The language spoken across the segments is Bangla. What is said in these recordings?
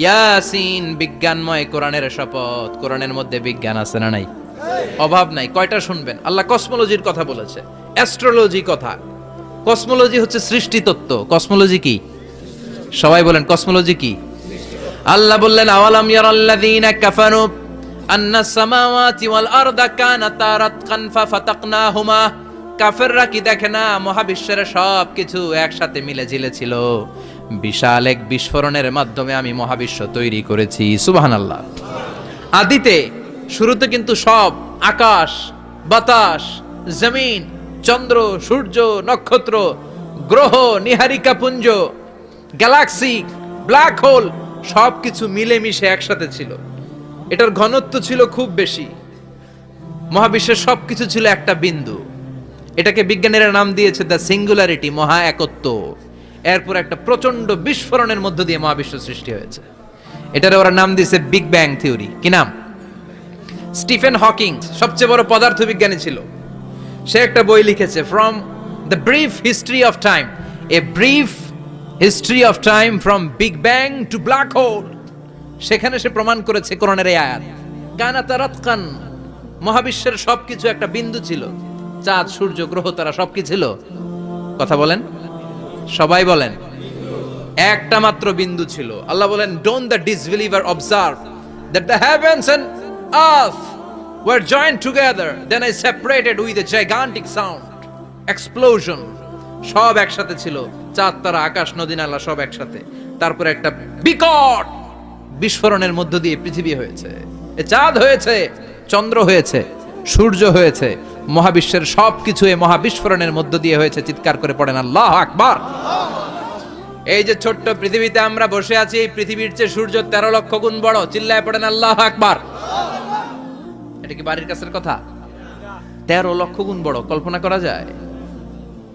ইয়াসিন, বিজ্ঞানময় কোরআনের শপথ। কোরআনের মধ্যে বিজ্ঞান আছে না নাই? অভাব নাই। কয়টা শুনবেন? আল্লাহ কসমোলজির কথা বলেছে, অ্যাস্ট্রোলজি কথা। কসমোলজি হচ্ছে সৃষ্টি তত্ত্ব। কসমোলজি কি? সবাই বলেন কসমোলজি কি? আল্লাহ বললেন, আওয়ালাম ইয়ারাল্লাযীনা কাফারু আন্নাস সামাওয়াতি ওয়াল আরদা কানাতা রাতকান ফাফাতাকনাহুমা। কাফেররা কি দেখে না মহাবিশ্বের সব কিছু একসাথে মিলে ঝিলে ছিল, বিশাল এক বিস্ফোরণের মাধ্যমে আমি মহাবিশ্ব তৈরি করেছি। সুবহানাল্লাহ। আদিতে, শুরুতে কিন্তু সব আকাশ, বাতাস, জমিন, চন্দ্র, সূর্য, নক্ষত্র, গ্রহ, নীহারিকা পুঞ্জ, গ্যালাক্সি, ব্ল্যাক হোল সবকিছু মিলেমিশে একসাথে ছিল। এটার ঘনত্ব ছিল খুব বেশি। মহাবিশ্বের সবকিছু ছিল একটা বিন্দু। এটাকে বিজ্ঞানীরা নাম দিয়েছে দ্য সিঙ্গুলারিটি, মহা একত্ব। এরপর একটা প্রচন্ড বিস্ফোরণের মধ্য দিয়ে মহাবিশ্ব সৃষ্টি হয়েছে। এটার ওরা নাম দিয়েছে বিগ ব্যাং থিওরি। কি নাম? স্টিফেন হকিং সবচেয়ে বড় পদার্থবিজ্ঞানী ছিল। সে একটা বই লিখেছে, from the brief history of time, a brief history of time from big bang two black hole. সেখানে সে প্রমাণ করেছে কোরআনের এই আয়াত, কানাতা রাতকান, মহাবিশ্বের সবকিছু একটা বিন্দু ছিল। চাঁদ, সূর্য, গ্রহ, তারা সবকিছু ছিল। কথা বলেন, সবাই বলেন। একটা মাত্র বিন্দু ছিল। আল্লাহ বলেন, don't the disbeliever observe that the heavens and earth were joint together, then I separated with a gigantic sound explosion. সব একসাথে ছিল, চাঁদ, তারা, আকাশ, নদী, নালা সব একসাথে। তারপরে একটা বিকট বিস্ফোরণের মধ্য দিয়ে পৃথিবী হয়েছে, এ চাঁদ হয়েছে, চন্দ্র হয়েছে, সূর্য হয়েছে, মহাবিশ্বের সবকিছু এই মহাবিস্ফোরণের মধ্য দিয়ে হয়েছে। চিৎকার করে পড়েন আল্লাহু আকবার। এই যে ছোট্ট পৃথিবীতে আমরা বসে আছি, এই পৃথিবীর চেয়ে সূর্য 13 লক্ষ গুণ বড়। চিল্লায় পড়েন আল্লাহু আকবার। এটা কি বাড়ির কাছের কথা? 13 লক্ষ গুণ বড়, কল্পনা করা যায়?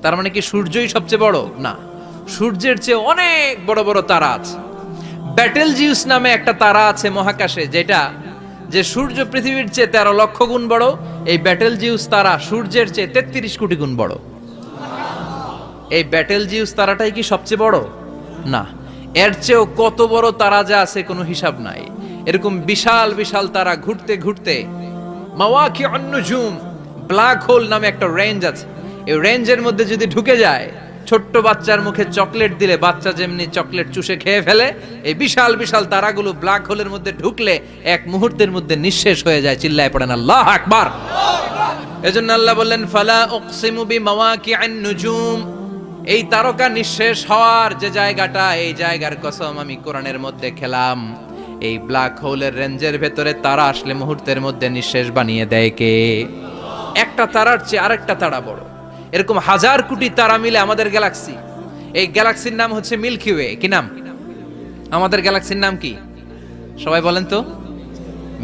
তার মানে কি সূর্যই সবচেয়ে বড়? না, সূর্যের চেয়ে অনেক বড় বড় তারা আছে। ব্যাটেলজিউস নামে একটা তারা আছে মহাকাশে, যেটা যে সূর্য পৃথিবীর চেয়ে 13 লক্ষ গুণ বড়। এই ব্যাটেলজিউস তারা সূর্যের চেয়ে 33 কোটি গুণ বড়। এই ব্যাটেলজিউস তারাটাই কি সবচেয়ে বড়? না, এর চেয়েও কত বড় তারা যা আছে কোনো হিসাব নাই। এরকম বিশাল বিশাল তারা ঘুরতে ঘুরতে মাওয়াকিউন নুজুম, ব্ল্যাক হোল নামে একটা রেঞ্জ আছে। এই রেঞ্জের মধ্যে যদি ঢুকে যায়, ছোট্ট বাচ্চার মুখে চকলেট দিলে বাচ্চা যেমনি চকলেট চুষে খেয়ে ফেলে, এই বিশাল বিশাল তারাগুলো ব্ল্যাক হোলের মধ্যে ঢুকলে এক মুহূর্তের মধ্যে নিঃশেষ হয়ে যায়। চিল্লায় পড়েন আল্লাহু আকবার। এজন্য আল্লাহ বললেন, ফালা উকসিমু বিমাওয়াকিউন নুজুম, এই তারকা নিঃশেষ হওয়ার যে জায়গাটা, এই জায়গার কসম আমি কোরআনের মধ্যে খেলাম। এই ব্ল্যাক হোলের রেঞ্জের ভেতরে তারা আসলে মুহূর্তের মধ্যে নিঃশেষ বানিয়ে দেয় কে? একটা তারার চেয়ে আরেকটা তারা বড়। এরকম হাজার কোটি তারা মিলে আমাদের গ্যালাক্সি। এই গ্যালাক্সির নাম হচ্ছে মিল্কি ওয়ে। কি নাম? আমাদের গ্যালাক্সির নাম কি? সবাই বলেন তো।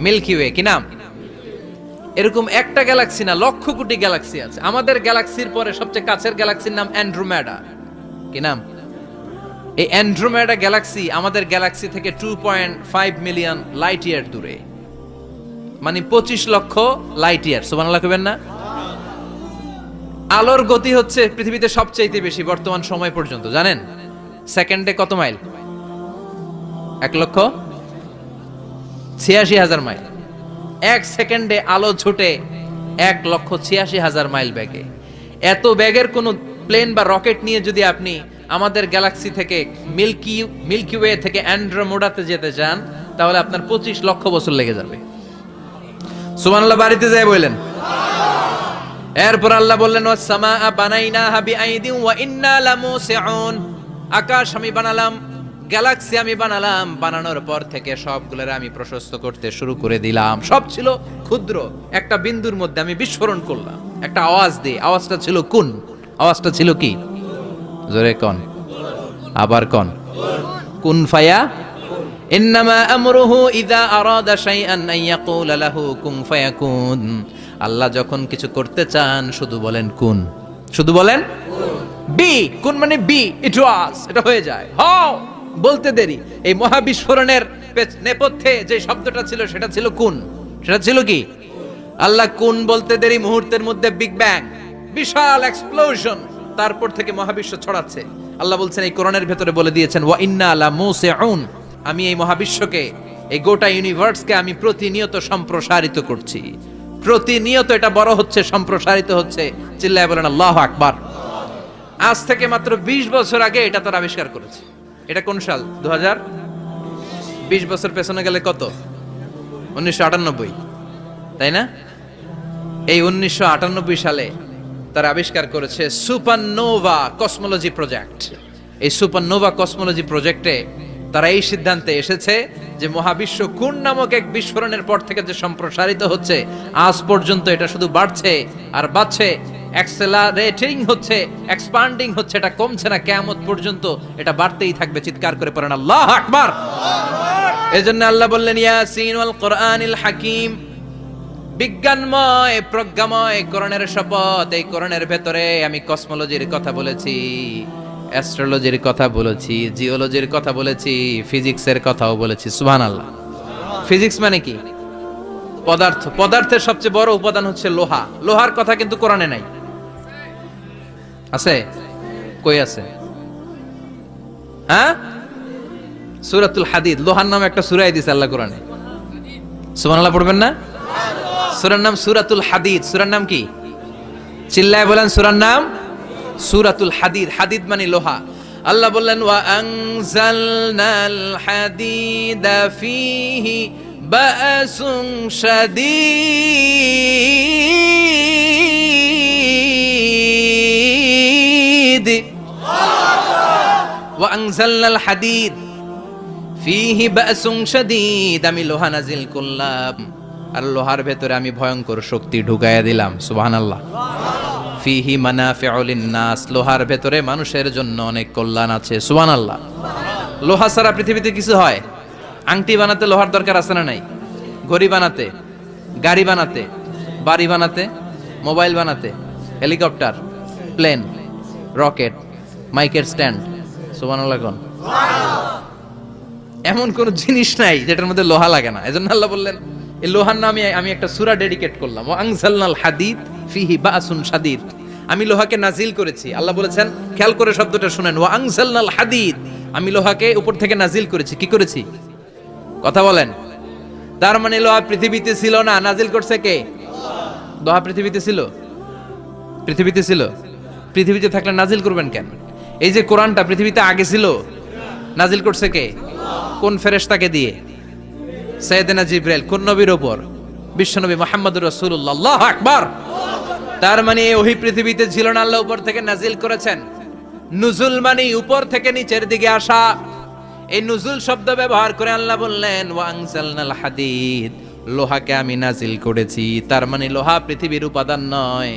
Milky Way. কি নাম? এরকম একটা গ্যালাক্সি না, লক্ষ কোটি গ্যালাক্সি আছে। আমাদের গ্যালাক্সির পরে সবচেয়ে কাছের গ্যালাক্সির নাম অ্যান্ড্রোমেডা। কি নাম? এই অ্যান্ড্রোমেডা গ্যালাক্সি আমাদের গ্যালাক্সি থেকে 2.5 মিলিয়ন লাইট ইয়ার দূরে, মানে 25 লক্ষ লাইট ইয়ার। সুবহানাল্লাহ কইবেন না? আলোর গতি হচ্ছে পৃথিবীতে সবচাইতে বেশি বর্তমান সময় পর্যন্ত, জানেন? সেকেন্ডে কত মাইল? 1,86,000 মাইল। এক সেকেন্ডে আলো ছুটে 1,86,000 মাইল বেগে। এত বেগের কোন প্লেন বা রকেট নিয়ে যদি আপনি আমাদের গ্যালাক্সি থেকে মিল্কি ওয়ে থেকে অ্যান্ড্রোমেডাতে যেতে চান, তাহলে আপনার 25 লক্ষ বছর লেগে যাবে। সুবহানাল্লাহ বাড়িতে যায় বললেন। এরপর আল্লাহ বললেন, ওয়াস সামাআ বানাইনাহা বিআইদিন ওয়া ইন্না লামুসিউন, আকাশ আমি বানালাম, গ্যালাক্সি আমি বানালাম, বানানোর পর থেকে সবগুলোরে আমি প্রশস্ত করতে শুরু করে দিলাম। সব ছিল ক্ষুদ্র, একটা বিন্দুর মধ্যে আমি বিস্ফোরণ করলাম একটা আওয়াজ দিয়ে। আওয়াজটা ছিল কুন। আওয়াজটা ছিল কি? জোরে কোন, আবার কোন। কুন ফায়া ইন্নামা আমরুহু ইযা আরাদা শাইআন আন ইয়াকুলা লাহু কুন ফায়াকুন। আল্লাহ যখন কিছু করতে চান শুধু বলেন কুন, শুধু বলেন বি। কুন মানে বি, ইট ওয়াজ, এটা হয়ে যায়। হাও বলতে দেরি। এই মহাবিস্ফোরণের নেপথ্যে যে শব্দটা ছিল সেটা ছিল কুন। সেটা ছিল কি? আল্লাহ কুন বলতে দেরি, মুহূর্তের মধ্যে বিগ ব্যাং, বিশাল এক্সপ্লোশন, তারপর থেকে মহাবিশ্ব ছড়াচ্ছে। আল্লাহ বলছেন এই কোরআনের ভেতরে বলে দিয়েছেন, ওয়া ইন্না লামুসিউন, আমি এই মহাবিশ্বকে, এই গোটা ইউনিভার্সকে আমি প্রতিনিয়ত সম্প্রসারিত করছি। প্রতিনিয়ত এটা বড় হচ্ছে, সম্প্রসারিত হচ্ছে। চিল্লায় বলেন আল্লাহু আকবার। আজ থেকে মাত্র 20 বছর আগে এটা তারা আবিষ্কার করেছে। এটা কোন সাল? 2000। 20 বছর পেছনে গেলে কত? 1998, তাই না? এই 1998 সালে তারা আবিষ্কার করেছে সুপারনোভা কসমোলজি প্রজেক্ট। এই সুপারনোভা কসমোলজি প্রজেক্টে তারা এই সিদ্ধান্তে এসেছে যে মহাবিশ্ব কোন নামক এক বিস্ফোরণের পর থেকে যে সম্প্রসারিত হচ্ছে, আজ পর্যন্ত এটা শুধু বাড়ছে আর বাড়ছে, অ্যাক্সেলারেটিং হচ্ছে, এক্সপান্ডিং হচ্ছে, এটা কমছে না। কিয়ামত পর্যন্ত এটা বাড়তেই থাকবে। চিৎকার করে পড়েন আল্লাহু আকবার। এজন্য আল্লাহ বললেন ইয়াসিন ওয়াল কোরআনিল হাকিম, বিজ্ঞানময় প্রজ্ঞাময় কোরআনের শপথ। এই কোরআনের ভেতরে আমি কসমোলজির কথা বলেছি, অ্যাস্ট্রোলজির কথা বলেছি, জিওলজির কথা বলেছি, ফিজিক্সের কথাও বলেছি। সুবহানাল্লাহ। ফিজিক্স মানে কি? পদার্থ। পদার্থের সবচেয়ে বড় উপাদান হচ্ছে লোহা। লোহার কথা কিন্তু কোরআনে নাই। আছে? কই আছে? হ্যাঁ, সূরাতুল হাদিদ, লোহার নামে একটা সূরা দিয়েছে আল্লাহ কোরআনে। সুবহানাল্লাহ পড়বেন না? সূরার নাম সূরাতুল হাদিদ। সূরার নাম কি? চিল্লায় বলেন সূরার নাম সূরাতুল হাদিদ। হাদিদ মানে লোহা। আল্লাহ বললেন ওয়া আনজালনাল হাদিদা ফীহি বা'সুন শাদীদ। ওয়া আনজালনাল হাদিদ ফীহি বা'সুন শাদীদ। আমি লোহা নাজিল করলাম আর লোহার ভেতরে আমি ভয়ঙ্কর শক্তি ঢুকাইয়া দিলাম। সুবহানাল্লাহ। ফিহি মানাফিউ লিন-নাস, লোহার ভেতরে মানুষের জন্য অনেক কল্যাণ আছে। সুবহানাল্লাহ। লোহা ছাড়া পৃথিবীতে কিছু হয়? আংটি বানাতে লোহার দরকার আছে না নাই? ঘড়ি বানাতে, গাড়ি বানাতে, বাড়ি বানাতে, মোবাইল বানাতে, হেলিকপ্টার, প্লেন, রকেট, মাইকের স্ট্যান্ড। সুবহানাল্লাহ কোন? এমন কোন জিনিস নাই যেটার মধ্যে লোহা লাগে না। এজন্য আল্লাহ বললেন এই লোহার নামে আমি একটা সূরা ডেডিকেট করলাম, ওয়া আনজালনাল হাদিদ ফিহি বা'সুন শাদীদ। আমি লোহাকে নাজিল করেছি। আল্লাহ বলেছেন, খেয়াল করে শব্দটা শুনেন, ওয়া আনজালনাল হাদিদ, আমি লোহাকে উপর থেকে নাজিল করেছি। কি করেছি? কথা বলেন। তার মানে লোহা পৃথিবীতে ছিল না, নাজিল করছে কে? লোহা পৃথিবীতে ছিল? পৃথিবীতে ছিল। পৃথিবীতে থাকলে নাজিল করবেন কেন? এই যে কোরআনটা পৃথিবীতে আগে ছিল, নাজিল করছে কে? কোন ফেরেশতাকে দিয়ে? সাইয়েদনা জিবরাইল। কোন নবীর উপর? বিশ্বনবী মুহাম্মদুর রাসূলুল্লাহ। আল্লাহু আকবার। তার মানে ওহি পৃথিবীতে ছিল না, আল্লাহ উপর থেকে নাজিল করেছেন। নুজুল মানে উপর থেকে নিচের দিকে আসা। এই নুজুল শব্দ ব্যবহার করে আল্লাহ বললেন ওয়া আনজালনাল হাদিদ, লোহাকে আমি নাজিল করেছি। তার মানে লোহা পৃথিবীর উপাদান নয়,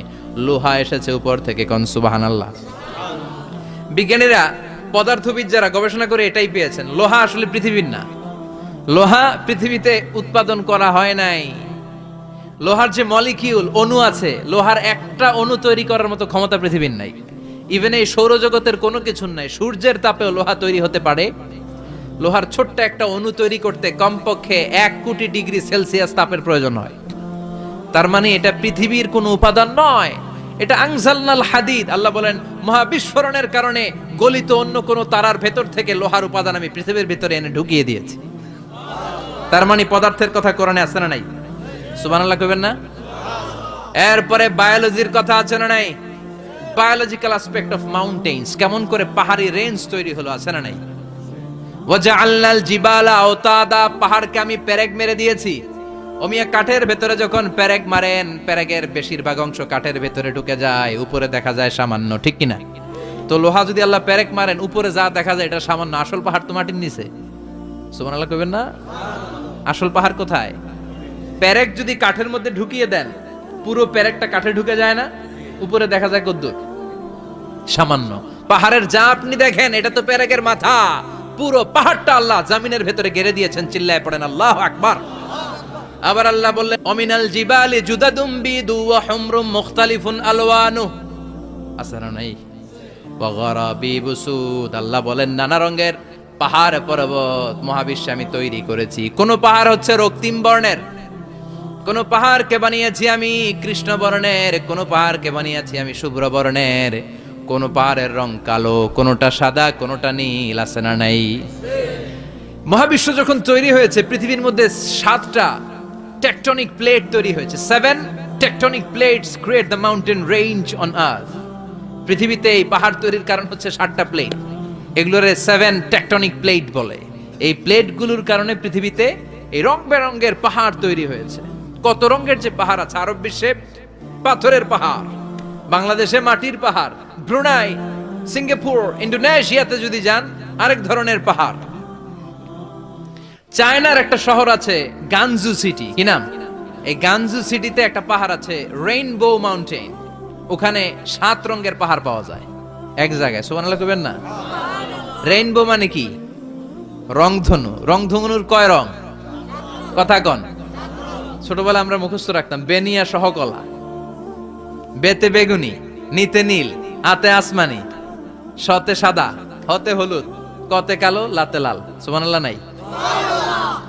লোহা এসেছে উপর থেকে। কোন সুবহানাল্লাহ। বিজ্ঞানীরা, পদার্থবিদ যারা গবেষণা করে এটাই পেয়েছেন, লোহা আসলে পৃথিবীর না। লোহা পৃথিবীতে উৎপাদন করা হয় নাই। লোহার যে মলিকিউল, অণু আছে, লোহার একটা অণু তৈরি করার মতো ক্ষমতা পৃথিবীর নাই। ইভেন এই সৌরজগতের কোনো কিছু নাই। সূর্যের তাপেও লোহা তৈরি হতে পারে। লোহার ছোট্ট একটা অণু তৈরি করতে কমপক্ষে 1 কোটি ডিগ্রি সেলসিয়াস তাপের প্রয়োজন হয়। তার মানে এটা পৃথিবীর কোনো উপাদান নয়, এটা আনজালনাল হাদিদ। আল্লাহ বলেন মহাবিস্ফোরণের কারণে গলিত অন্য কোনো তারার ভেতর থেকে লোহার উপাদান আমি পৃথিবীর ভিতরে এনে ঢুকিয়ে দিয়েছি। তার মানে পদার্থের কথা কোরআনে আছে না নাই? সুবহানাল্লাহ কইবেন না? এরপরে বায়োলজির কথা আছে না নাই? বায়োলজিক্যাল অ্যাসপেক্ট অফ মাউন্টেইনস, কেমন করে পাহাড়ি রেঞ্জ তৈরি হলো, আছে না নাই? ওয়াজআলনাল জিবালা আওতাদা, পাহাড়কে আমি পেরেক মেরে দিয়েছি। ওমিয়া কাঠের ভেতরে যখন পেরেক মারেন, পেরেকের বেশিরভাগ অংশ কাঠের ভেতরে ঢুকে যায়, উপরে দেখা যায় সামান্য, ঠিক কিনা? তো লোহা যদি আল্লাহ পেরেক মারেন, উপরে যা দেখা যায় এটা সামান্য, আসল পাহাড় তো মাটির নিচে। সুবহানাল্লাহ কইবেন না? আসল পাহাড় কোথায়? পেরেক যদি কাঠের মধ্যে ঢুকিয়ে দেন, পুরো পেরেকটা কাঠে ঢুকে যায় না, উপরে দেখা যায় কদ্দুর? সামান্য। পাহাড়ের যা আপনি দেখেন এটা তো পেরেকের মাথা। পুরো পাহাড়টা আল্লাহ জামিনের ভেতরে গেড়ে দিয়েছেন। চিল্লায় পড়েন আল্লাহু আকবার। আবার আল্লাহ বললেন অমিনাল জিবালি জুদাদুম বিদু ওয়া হুমরুম মুখতালিফুন আলওয়ানু, আসরা নাই? ওয়া গারাবিবু সুদ, আল্লাহ বলেন নানা রঙের পাহাড় পর্বত মহাবিশ্বে আমি তৈরি করেছি। কোন পাহাড় হচ্ছে রক্তিম বর্ণের, কোন পাহাড়কে বানিয়েছি আমি কৃষ্ণ বর্ণের, কোন পাহাড়কে বানিয়েছি আমি শুভ্র বর্ণের, কোন পাহাড়ের রং কালো, কোনটা সাদা, কোনটা নীল, আছে না নাই? মহাবিশ্ব যখন তৈরি হয়েছে, পৃথিবীর মধ্যে 7টা টেকটনিক প্লেট তৈরি হয়েছে। 7 tectonic plates create the mountain range on earth. পৃথিবীতে এই পাহাড় তৈরির কারণ হচ্ছে 7টা প্লেট। এগুলোরে 7 টেকটনিক প্লেট বলে। এই প্লেটগুলোর কারণে পৃথিবীতে এই রং বেরঙের পাহাড় তৈরি হয়েছে। কত রঙের যে পাহাড় আছে। আরব বিশ্বে পাথরের পাহাড়, বাংলাদেশে মাটির পাহাড়, ব্রুনাই, সিঙ্গাপুর, ইন্দোনেশিয়াতে যদি যান আরেক ধরনের পাহাড়। চায়নার একটা শহর আছে গানজু সিটি, কি নাম? এই গানজু সিটিতে একটা পাহাড় আছে রেইনবো মাউন্টেন। ওখানে 7 রঙের পাহাড় পাওয়া যায় এক জায়গায়। সুবহানাল্লাহ কইবেন না? রেইনবো মানে কি? রংধনু। রংধনুর কয় রং? কথা কন। ছোটবেলা আমরা মুখস্থ রাখতাম বেনিয়া সহকলা। বেতে বেগুনি, নিতে নীল, আতে আসমানি, শতে সাদা, হতে হলুদ, কতে কালো, লাতে লাল। সুবহানাল্লাহ নাই?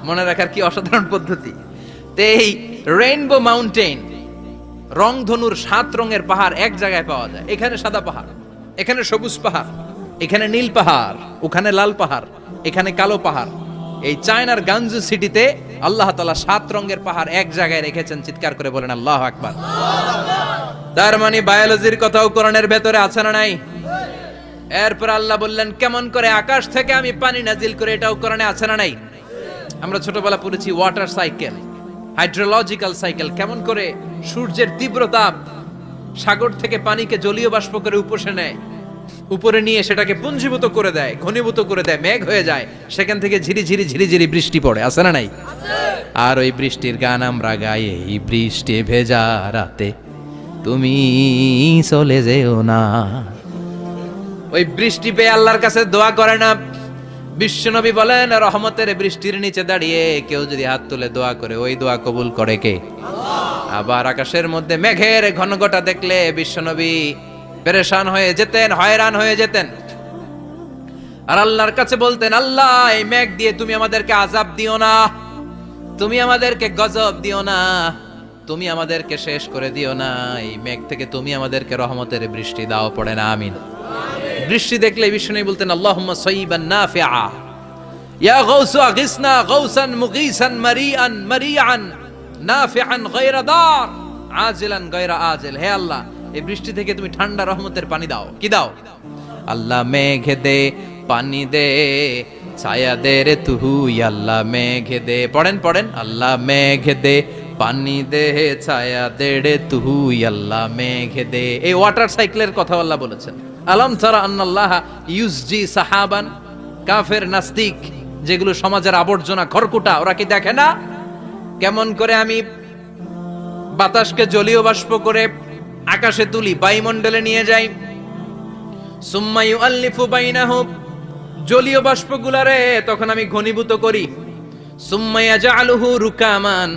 মনে রাখার কি অসাধারণ পদ্ধতি। তো এই রেইনবো মাউন্টেন, রংধনুর 7 রঙের পাহাড় এক জায়গায় পাওয়া যায়। এখানে সাদা পাহাড়, এখানে সবুজ পাহাড়, এখানে নীল পাহাড়, ওখানে লাল পাহাড়, এখানে কালো পাহাড়। এই চায়নার গানজু সিটিতে আল্লাহ তাআলা 7 রঙের পাহাড় এক জায়গায় রেখেছেন। চিৎকার করে বলেন আল্লাহু আকবার। তার মানে বায়োলজির কথাও কোরআনের ভেতরে আছে না নাই? এরপর আল্লাহ বললেন কেমন করে আকাশ থেকে আমি পানি নাজিল করে, এটাও কোরআনে আছে না নাই? আমরা ছোটবেলা পড়েছি ওয়াটার সাইকেল, হাইড্রোলজিক্যাল সাইকেল। কেমন করে সূর্যের তীব্র তাপ সাগর থেকে পানিকে জলীয় বাষ্প করে উপসে নেয়, উপরে নিয়ে সেটাকে পুঞ্জীভূত করে দেয়, ঘনীভূত করে দেয়, মেঘ হয়ে যায়। সেখান থেকে ঝিরিঝিরি ঝিরিঝিরি বৃষ্টি পড়ে, আছে না নাই? আর ওই বৃষ্টির গান আমরা গাই, এই বৃষ্টি ভেজা রাতে তুমি চলে যেও না। ওই বৃষ্টি পেয়ে আল্লাহর কাছে দোয়া করে না? বিশ্বনবী বলেন রহমতের বৃষ্টির নিচে দাঁড়িয়ে কেউ যদি হাত তুলে দোয়া করে, ওই দোয়া কবুল করে কে? আবার আকাশের মধ্যে মেঘের ঘনঘটা দেখলে বিশ্বনবী পেরেশান হয়ে যেতেন, হয়রান হয়ে যেতেন। আর আল্লাহর কাছে বলতেন, আল্লাহ এই মেঘ দিয়ে তুমি আমাদেরকে আযাব দিও না, তুমি আমাদেরকে গজব দিও না, তুমি আমাদেরকে শেষ করে দিও না। এই মেঘ থেকে তুমি আমাদেরকে রহমতের বৃষ্টি দাও। পড়ে না আমিন। বৃষ্টি দেখলে বিষ্ণু বলতেন আল্লাহুম্মা সাইয়িবান নাফিআ, ইয়া গাউসু আগিসনা গাউসান মুগীসান মারিআন মারিআন নাফিআন গায়রা দার আজিলান গায়রা আজিল। হে আল্লাহ, এই বৃষ্টি থেকে তুমি ঠান্ডা রহমতের পানি দাও। কি দাও? আল্লাহ মেঘ দে, পানি দে, ছায়া দে রে তুহু, আল্লাহ মেঘ দে। পড়েন পড়েন, আল্লাহ মেঘ দে, পানি দে, ছায়া দে রে তুহু, আল্লাহ মেঘ দে। এই ওয়াটার সাইকেলের কথা আল্লাহ বলেছেন। আলম তারা আন্নাল্লাহ ইউসজি সাহাবান। কাফের নাস্তিক যেগুলো সমাজের আবর্জনা খড়কুটা, ওরা কি দেখে না কেমন করে আমি বাতাসকে জলীয় বাষ্প করে আকাশে তুলি, বায়ুমণ্ডলে নিয়ে যাই। সুম্মা ইউআল্লিফু বাইনাহুম, জলীয় বাষ্পগুলারে তখন আমি ঘনীভূত করি। সুম্মা ইয়াজআলুহু রুকামান,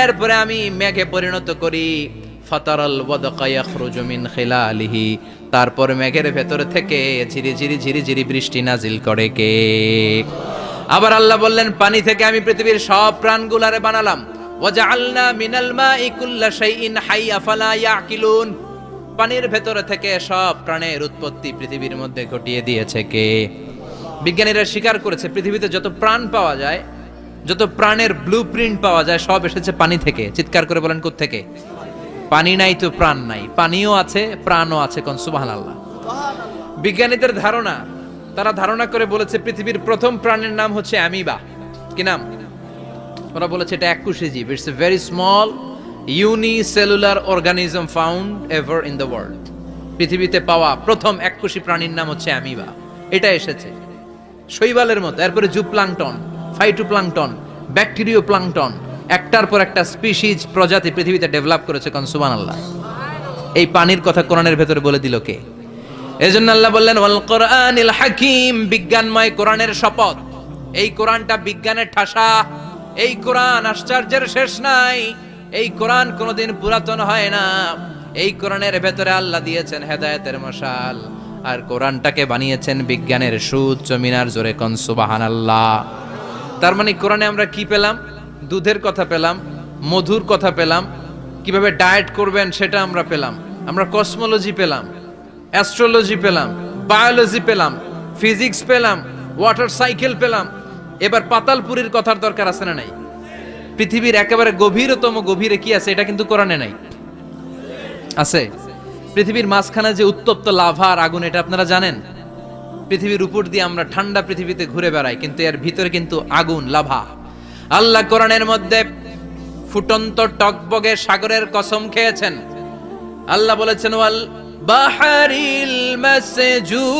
এরপরে আমি মেঘে পরিণত করি। ফাতারাল ওয়াদকা ইয়াখরুজু মিন খিলালিহি, তারপর মেঘের ভেতর থেকে ঝিরিঝিরি ঝিরিঝিরি বৃষ্টি নাজিল করে কে? আবার আল্লাহ বললেন পানি থেকে আমি পৃথিবীর সব প্রাণগুলারে বানালাম। ওয়াজআলনা মিনাল মাই কুল্লা শাইইন হাই আফালা ইয়াকিলুন, পানির ভেতর থেকে সব প্রাণের উৎপত্তি পৃথিবীর মধ্যে ঘটিয়ে দিয়েছে কে? বিজ্ঞানীরা স্বীকার করেছে পৃথিবীতে যত প্রাণ পাওয়া যায়, যত প্রাণের ব্লুপ্রিন্ট পাওয়া যায়, সব এসেছে পানি থেকে। চিৎকার করে বলেন কোথা থেকে? পানি নাই তো প্রাণ নাই, পানিও আছে প্রাণও আছে। কোন সুবহানাল্লাহ। বিজ্ঞানীদের ধারণা, তারা ধারণা করে বলেছে পৃথিবীর প্রথম প্রাণের নাম হচ্ছে অ্যামিবা। কি নাম? ওরা বলেছে এটা এককোষী জীব। It's a very small unicellular organism found ever in the world. পৃথিবীতে পাওয়া প্রথম এককোষী প্রাণীর নাম হচ্ছে অ্যামিবা। এটা এসেছে শৈবালের মতো। এরপরে জুপ্লাংটন, ফাইটোপ্লাংটন, ব্যাকটেরিও প্লাংটন, একটার পর একটা স্পিসিজ প্রজাতি পৃথিবীতে ডেভেলপ করেছে। কোন সুবহানাল্লাহ। এই পানির কথা কোরআনের ভেতরে বলে দিল কে? এজন্য আল্লাহ বললেন ওয়াল কোরআনিল হাকীম, বিজ্ঞানময় কোরআনের শপথ। এই কোরআনটা বিজ্ঞানের ঠাসা। এই কোরআন আশ্চর্যের শেষ নাই। এই কোরআন কোনোদিন পুরাতন হয় না। এই কোরআনের ভেতরে আল্লাহ দিয়েছেন হেদায়েতের মশাল, আর কোরআনটাকে বানিয়েছেন বিজ্ঞানের সুউচ্চ মিনার। জোরে কোন সুবহানাল্লাহ। তার মানে কোরআনে আমরা কি পেলাম? দুধের কথা পেলাম, মধুর কথা পেলাম, কিভাবে ডায়েট করবেন সেটা আমরা পেলাম। আমরা কসমোলজি পেলাম, অ্যাস্ট্রোলজি পেলাম, বায়োলজি পেলাম, ফিজিক্স পেলাম, ওয়াটার সাইকেল পেলাম, এবার পাতালপুরীর কথার দরকার আছে না নাই? পৃথিবীর একেবারে গভীরতম গভীরে কি আছে এটা কিন্তু কোরআনে নাই, আছে। পৃথিবীর মাঝখানে যে উত্তপ্ত লাভা আর আগুন, এটা আপনারা জানেন? পৃথিবীর উপর দিয়ে আমরা ঠান্ডা পৃথিবীতে ঘুরে বেড়াই, কিন্তু এর ভিতরে কিন্তু আগুন, লাভা। আল্লাহ কোরআনের মধ্যে ফুটন্ত টকবগে সাগরের কসম খেয়েছেন। আল্লাহ বলেছেন ওয়াল বাহরিল মাসজুর,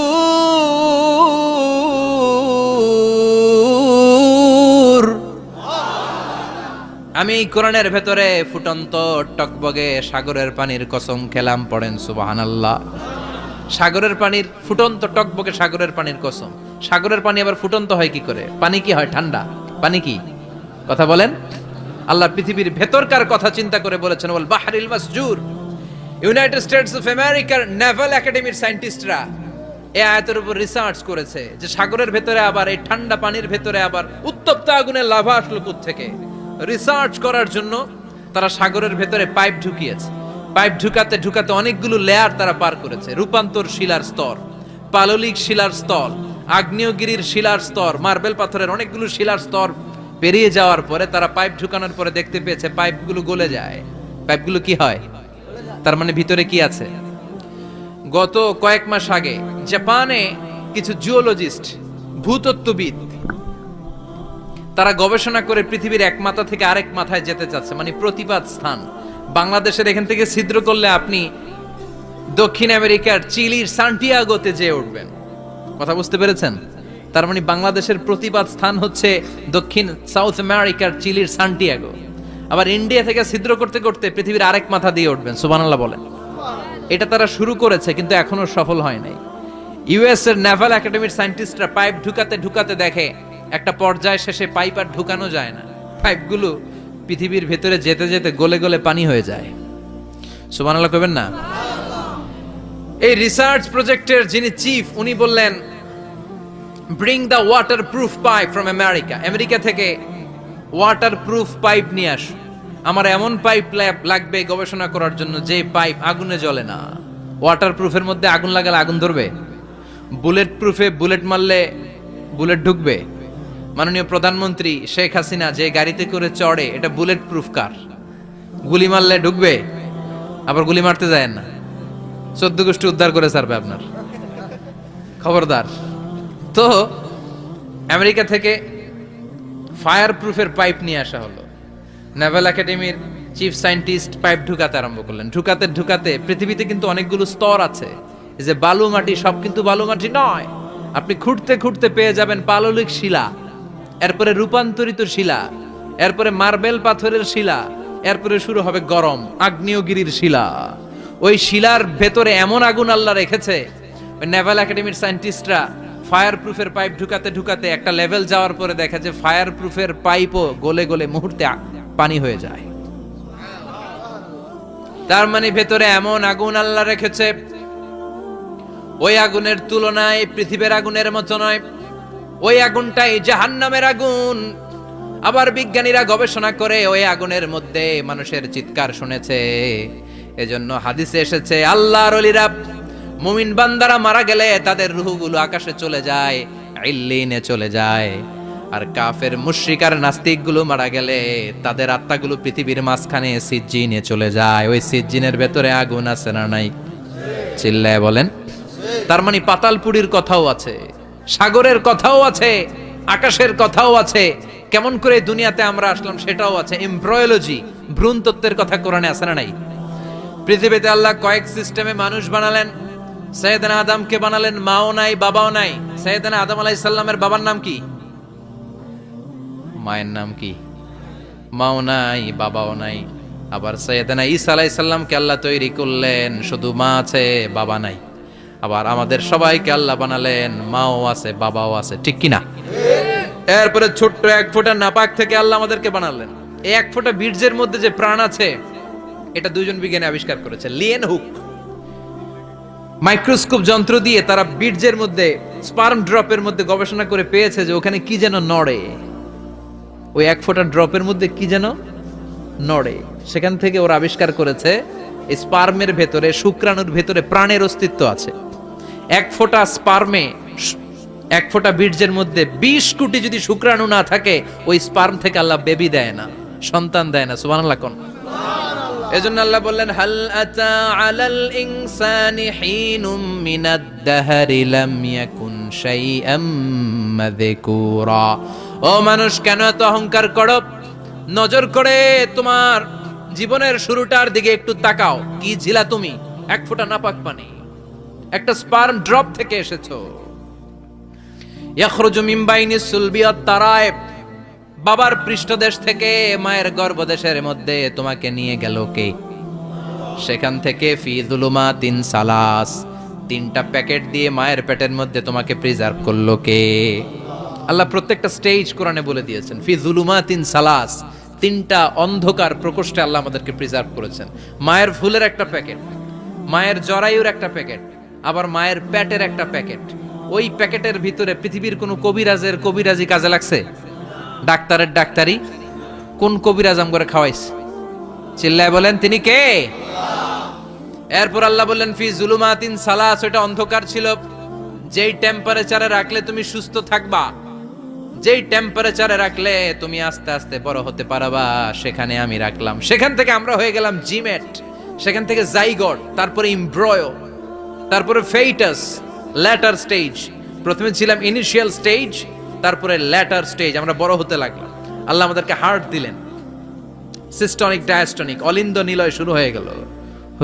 আমি কোরআনের ভেতরে ফুটন্ত টকবগে সাগরের পানির কসম খেলাম। পড়েন সুবহানাল্লাহ। সাগরের পানির, ফুটন্ত টকবগে সাগরের পানির কসম। সাগরের পানি আবার ফুটন্ত হয় কি করে? পানি কি হয়? ঠান্ডা। পানি কি? কথা বলেন। আল্লাহ পৃথিবীর ভেতরকার কথা চিন্তা করে বলেছেন ওয়াল বাহরিল মাসজুর। ইউনাইটেড স্টেটস অফ আমেরিকার নেভাল একাডেমির সায়েন্টিস্টরা এই আয়াতের উপর রিসার্চ করেছে যে সাগরের ভেতরে আবার এই ঠান্ডা পানির ভেতরে আবার উত্তপ্ত আগুনের লাভা আসলো কোত্থেকে। রিসার্চ করার জন্য তারা সাগরের ভেতরে পাইপ ঢুকিয়েছে। পাইপ ঢুকাতে ঢুকাতে অনেকগুলো লেয়ার তারা পার করেছে। রূপান্তর শিলার স্তর, পাললিক শিলার স্তর, আগ্নেয়গিরির শিলার স্তর, মার্বেল পাথরের অনেকগুলো শিলার স্তর পেরিয়ে যাওয়ার পরে তারা পাইপ ঢুকানোর পরে দেখতে পেয়েছে পাইপগুলো গলে যায়। পাইপগুলো কি হয়? তার মানে ভিতরে কি আছে? গত কয়েক মাস আগে জাপানে কিছু জিওলজিস্ট, ভূতত্ত্ববিদ, তারা গবেষণা করে পৃথিবীর এক মাথা থেকে আরেক মাথায় যেতে চাচ্ছে, মানে প্রতিপাদ স্থান। বাংলাদেশের এখান থেকে ছিদ্র করলে আপনি দক্ষিণ আমেরিকার চিলির সান্টিয়াগোতে যেয়ে উঠবেন। কথা বুঝতে পেরেছেন? তার মানে বাংলাদেশের প্রতিপাদ স্থান হচ্ছে দক্ষিণ সাউথ আমেরিকার চিলির সান্টিয়াগো। আবার ইন্ডিয়া থেকে ছিদ্র করতে করতে পৃথিবীর আরেক মাথা দিয়ে উঠবেন। সুবহানাল্লাহ বলেন। এটা তারা শুরু করেছে কিন্তু এখনো সফল হয় নাই। ইউএস এর নেভাল একাডেমির সায়েন্টিস্টরা পাইপ ঢুকাতে ঢুকাতে দেখে একটা পর্যায় শেষে পাইপ আর ঢুকানো যায় না। পাইপগুলো পৃথিবীর ভেতরে যেতে যেতে গলে গলে পানি হয়ে যায়। সুবহানাল্লাহ কইবেন না? এই রিসার্চ প্রজেক্টের যিনি চিফ, উনি বললেন bring the water proof pipe from America. America থেকে ওয়াটার প্রুফ পাইপ নিয়ে আস। আমার এমন পাইপ লাগবে গবেষণা করার জন্য যে পাইপ আগুনে জ্বলে না। ওয়াটার প্রুফের মধ্যে আগুন লাগালে আগুন ধরবে? বুলেট প্রুফে বুলেট মারলে বুলেট ঢুকবে? মাননীয় প্রধানমন্ত্রী শেখ হাসিনা যে গাড়িতে করে চড়ে, এটা বুলেট প্রুফ কার? গুলি মারলে ঢুকবে? আবার গুলি মারতে যায় না, 14 গোষ্ঠী উদ্ধার করে ছাড়বে আপনার, খবরদার। তো আমেরিকা থেকে ফায়ার প্রুফের পাইপ নিয়ে আসা হলো। নেভাল একাডেমির চিফ সায়েন্টিস্ট পাইপ ঢুকাতে আরম্ভ করলেন। ঢুকাতে ঢুকাতে পৃথিবীতে কিন্তু অনেকগুলো স্তর আছে। এই যে বালু মাটি, সব কিন্তু বালু মাটি নয়। আপনি খুঁড়তে খুঁড়তে পেয়ে যাবেন পাললিক শিলা, এরপরে রূপান্তরিত শিলা, এরপরে মার্বেল পাথরের শিলা, এরপরে শুরু হবে গরম আগ্নেয়গিরির শিলা। ওই শিলার ভেতরে এমন আগুন আল্লাহ রেখেছে, ওই নেভাল একাডেমির সায়েন্টিস্টরা ফায়ার প্রুফের পাইপ ঢুকাতে ঢুকাতে একটা লেভেল যাওয়ার পরে দেখা যায় ফায়ার প্রুফের পাইপও গলে গলে মুহূর্তে পানি হয়ে যায়। তার মানে ভেতরে এমন আগুন আল্লাহ রেখেছে, ওই আগুনের তুলনায় পৃথিবীর আগুনের মতো নয়। ওই আগুনটাই জাহান্নামের আগুন। আবার বিজ্ঞানীরা গবেষণা করে ওই আগুনের মধ্যে মানুষের চিৎকার শুনেছে। এজন্য হাদিসে এসেছে আল্লাহর ওলিরা, মুমিন বান্দারা মারা গেলে তাদের রূহগুলো আকাশে চলে যায়, ইল্লিনে চলে যায়। আর কাফের মুশরিক আর নাস্তিক গুলো মারা গেলে তাদের আত্মাগুলো পৃথিবীর মাঝখানে সিজ্জিনে চলে যায়। ওই সিজ্জিনের ভেতরে আগুন আছে না নাই? চিল্লায় বলেন। তার মানে পাতালপুরীর কথাও আছে, সাগরের কথাও আছে, আকাশের কথাও আছে। কেমন করে দুনিয়াতে আমরা আসলাম সেটাও আছে। এমব্রয়োলজি, ভ্রূণ তত্ত্বের কথা কোরআনে আছে না নাই? পৃথিবীতে আল্লাহ কয়েক সিস্টেমে মানুষ বানালেন। সৈয়দনা আদমকে বানালেন, মাও নাই বাবাও নাই। সৈয়দনা আদম আলাইহিস সালামের বাবার নাম কি? মায়ের নাম কি? মাও নাই বাবাও নাই। আবার সৈয়দনা ঈসা আলাইহিস সালামকে আল্লাহ তৈরি করলেন, শুধু মা আছে বাবা নাই। আবার আমাদের সবাইকে আল্লাহ বানালেন, মাও আছে বাবাও আছে, ঠিক কি না? এরপরে ছোট্ট এক ফোঁটা নাপাক থেকে আল্লাহ আমাদেরকে বানালেন। এই এক ফোঁটা বীর্যের মধ্যে যে প্রাণ আছে, এটা দুইজন বিজ্ঞানী আবিষ্কার করেছে। লিয়েন হুক মাইক্রোস্কোপ যন্ত্র দিয়ে তারা বীর্যের মধ্যে, স্পার্ম ড্রপের মধ্যে গবেষণা করে পেয়েছে যে ওখানে কি যেন নড়ে। ওই এক ফোঁটা ড্রপের মধ্যে কি যেন নড়ে। সেখান থেকে ওরা আবিষ্কার করেছে এই স্পার্মের ভেতরে, শুক্রাণুর ভেতরে প্রাণের অস্তিত্ব আছে। এক ফোঁটা স্পার্মে এক ফোঁটা বীর্যের মধ্যে 20 কোটি যদি শুক্রাণু না থাকে, ওই স্পার্ম থেকে আল্লাহ বেবি দেয় না, সন্তান দেয় না। সুবহানাল্লাহ কোন? এজন্য আল্লাহ বললেন, হাল আতা আলাল ইনসানি হিনুম মিনাদ দাহরি লাম ইয়াকুন শাইআম মাযকুরা। ও মানুষ, কেন এত অহংকার করো? নজর করে তোমার জীবনের শুরুটার দিকে একটু তাকাও। কি ছিলা তুমি? এক ফোঁটা নাপাক পানি, একটা স্পার্ম ড্রপ থেকে এসেছো। ইয়াখরুজু মিন বাইনিস সুলবি ওয়াত তারায়েব, বাবার পৃষ্ঠদেশ থেকে মায়ের গর্ভদেশের মধ্যে তোমাকে নিয়ে গেল কে? সেখান থেকে ফি যুলুমাতিন সালাস, 3টা প্যাকেট দিয়ে মায়ের পেটের মধ্যে তোমাকে প্রিজার্ভ করলো কে? আল্লাহ প্রত্যেকটা স্টেজ কোরআনে বলে দিয়েছেন। ফি যুলুমাতিন সালাস, 3টা অন্ধকার প্রকোষ্ঠে আল্লাহ আমাদেরকে প্রিজার্ভ করেছেন। মায়ের ফুলের একটা প্যাকেট, মায়ের জরায়ুর একটা প্যাকেট, আবার মায়ের পেটের একটা প্যাকেট। ওই প্যাকেটের ভিতরে পৃথিবীর কোন কবিরাজের কবিরাজি কাজে লাগছে? ডাক্তারের ডাক্তারি কোন কবিরাজ আম করে খাওয়াইছে? চিল্লায় বলেন তিনি কে? এরপর আল্লাহ বললেন ফি যুলুমাতিন সালাস, ওটা অন্ধকার ছিল। যেই টেম্পারেচারে রাখলে তুমি সুস্থ থাকবা, যেই টেম্পারেচারে রাখলে তুমি আস্তে আস্তে বড় হতে পারবা, সেখানে আমি রাখলাম। সেখান থেকে আমরা হয়ে গেলাম জিমেট, সেখান থেকে জাইগট, তারপরে ইমব্রয়ো, তারপরে ফেইটাস, ল্যাটার স্টেজ। প্রথমে ছিলাম ইনিশিয়াল স্টেজ, তারপরে ল্যাটার স্টেজ, আমরা বড় হতে লাগলাম। আল্লাহ আমাদেরকে হার্ট দিলেন, সিস্টনিক ডায়াস্টনিক, অলিন্দ নিলয় শুরু হয়ে গেল।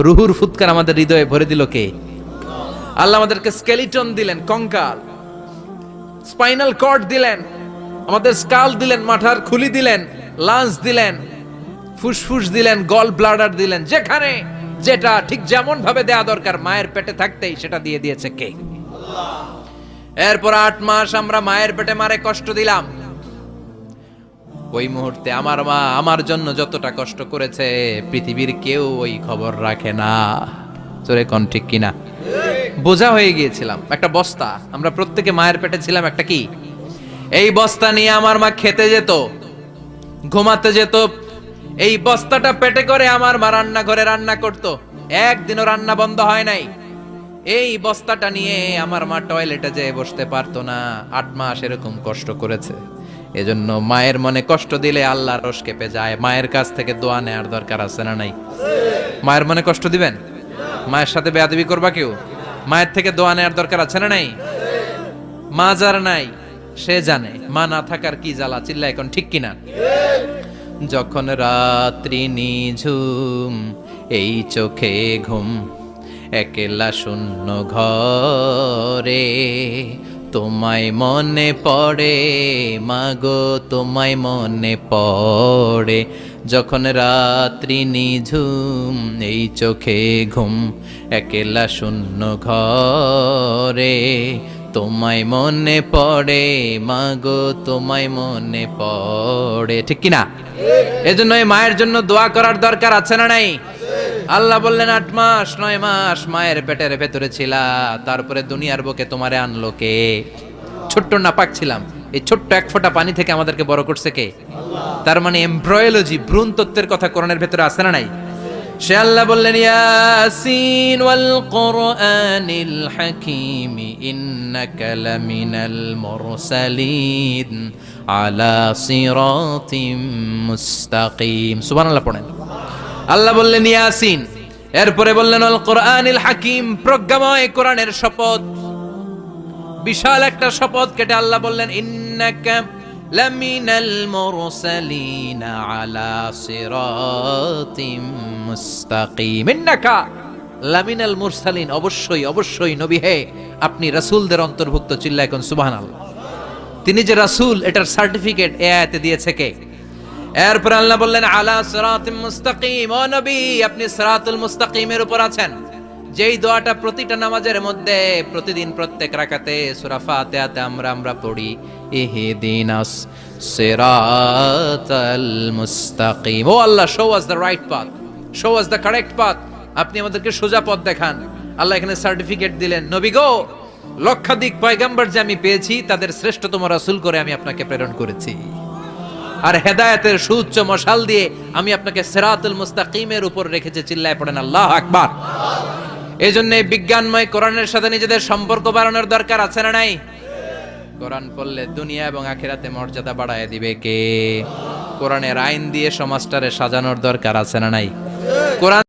রুহুর ফুৎকার আমাদের হৃদয়ে ভরে দিল কে? আল্লাহ আমাদেরকে স্কেলিটন দিলেন, কঙ্কাল, স্পাইনাল কর্ড দিলেন, আমাদের স্কাল দিলেন, মাথার খুলি দিলেন, লাঞ্চ দিলেন, ফুসফুস দিলেন, গল ব্লাডার দিলেন। যেখানে যেটা ঠিক যেমন ভাবে দেয়া দরকার মায়ের পেটে থাকতেই সেটা দিয়ে দিয়েছে কে? এরপর 8 মাস আমরা মায়ের পেটে মারে কষ্ট দিলাম। ওই মুহূর্তে আমার মা আমার জন্য যতটা কষ্ট করেছে পৃথিবীর কেউ ওই খবর রাখে না। জোরে কোন ঠিক কিনা? বোঝা হয়ে গিয়েছিলাম, একটা বস্তা। আমরা প্রত্যেকে মায়ের পেটে ছিলাম একটা কি? এই বস্তা নিয়ে আমার মা খেতে যেত, ঘুমাতে যেত। এই বস্তাটা পেটে করে আমার মা রান্নাঘরে রান্না করত, একদিনও রান্না বন্ধ হয় নাই। এই বস্তাটা নিয়ে আমার মা টয়লেটে যেয়ে বসতে পারতো না। 8 মাস এরকম কষ্ট করেছে। এজন্য মায়ের মনে কষ্ট দিলে আল্লাহর রোষ কেঁপে যায়। মায়ের কাছ থেকে দোয়া নেওয়ার দরকার আছে না নাই? মায়ের মনে কষ্ট দিবেন? মায়ের সাথে বেয়াদবি করবা কেউ? মায়ের থেকে দোয়া নেওয়ার দরকার আছে না নাই? মা যার নাই সে জানে মা না থাকার কি জ্বালা। চিল্লা এখন ঠিক কিনা? যখন রাত্রি নিঝুম, এই চোখে ঘুম, একলা শূন্য ঘরে, তোমায় মনে পড়ে মাগো, তোমায় মনে পড়ে। যখন রাত্রি নিঝুম, এই চোখে ঘুম, একলা শূন্য ঘরে, তোমায় মনে পড়ে মাগো, তোমায় মনে পড়ে। ঠিক কিনা? এজন্য এই মায়ের জন্য দোয়া করার দরকার আছে না নাই? আল্লাহ বললেন 8 মাস 9 মাস মায়ের পেটের ভেতরে ছিলা, তারপরে দুনিয়ার বুকে তোমারে আনলো কে? ছোট্ট নাপাক ছিলাম, এই ছোট্ট এক ফোঁটা পানি থেকে আমাদেরকে বড় করছে কে? তার মানে এমব্রয়োলজি, ভ্রূণ তত্ত্বের কথা কোরআনের ভেতরে আছে না নাই? সে আল্লাহ বললেন ইয়াসিন ওয়াল কোরআনিল হাকীম ইন্নাকা লামিনাল মুরসালিন আলা সিরাতিম মুস্তাকিম। সুবহানাল্লাহ পড়েন। আল্লাহ বললেন ইয়াসিন, এরপরে বললেন আল কোরআনিল হাকীম, প্রজ্ঞাময় কোরআনের শপথ। বিশাল একটা শপথ কেটে আল্লাহ বললেন ইন্নাকা লামিনাল মুরসালিন আলা সিরাতিম মুস্তাকিম। ইন্নাকা লামিনাল মুরসালিন, অবশ্যই অবশ্যই নবী হে আপনি রাসূলদের অন্তর্ভুক্ত। চিল্লা এখন সুবহানাল্লাহ। তিনি যে রাসূল এটার সার্টিফিকেট এই আয়াতে দিয়েছে কে? এরপর আল্লাহ বললেন আলা সিরাতিম মুস্তাকিম, ও নবী আপনি সিরাতুল মুস্তাকিমের উপর আছেন। যেই দোয়াটা প্রতিটা নামাজের মধ্যে প্রতিদিন প্রত্যেক রাকাতে সূরা ফাতিহাতে আমরা পড়ি, ইহদিনাস সিরাতাল মুস্তাকিম। ও আল্লাহ, show us the right path, show us the correct path. আপনি আমাদেরকে সোজা পথ দেখান। আল্লাহ এখানে সার্টিফিকেট দিলেন, নবী গো, লক্ষাধিক পয়গম্বর যে আমি পেয়েছি তাদের শ্রেষ্ঠতম রাসূল করে আমি আপনাকে প্রেরণ করেছি। আর হেদায়েতের সুউচ্চ মশাল দিয়ে আমি আপনাকে সিরাতুল মুস্তাকিমের উপর রেখেছি। চিল্লায় পড়েন আল্লাহু আকবার। এজন্য বিজ্ঞানময় কোরআনের সাথে নিজেদের সম্পর্ক বাড়ানোর দরকার আছে না নাই? কোরআন পড়লে দুনিয়া এবং আখিরাতে মর্যাদা বাড়ায় দিবে কে? কোরআনের আইন দিয়ে সমাজটারে সাজানোর দরকার আছে না নাই? কোরআন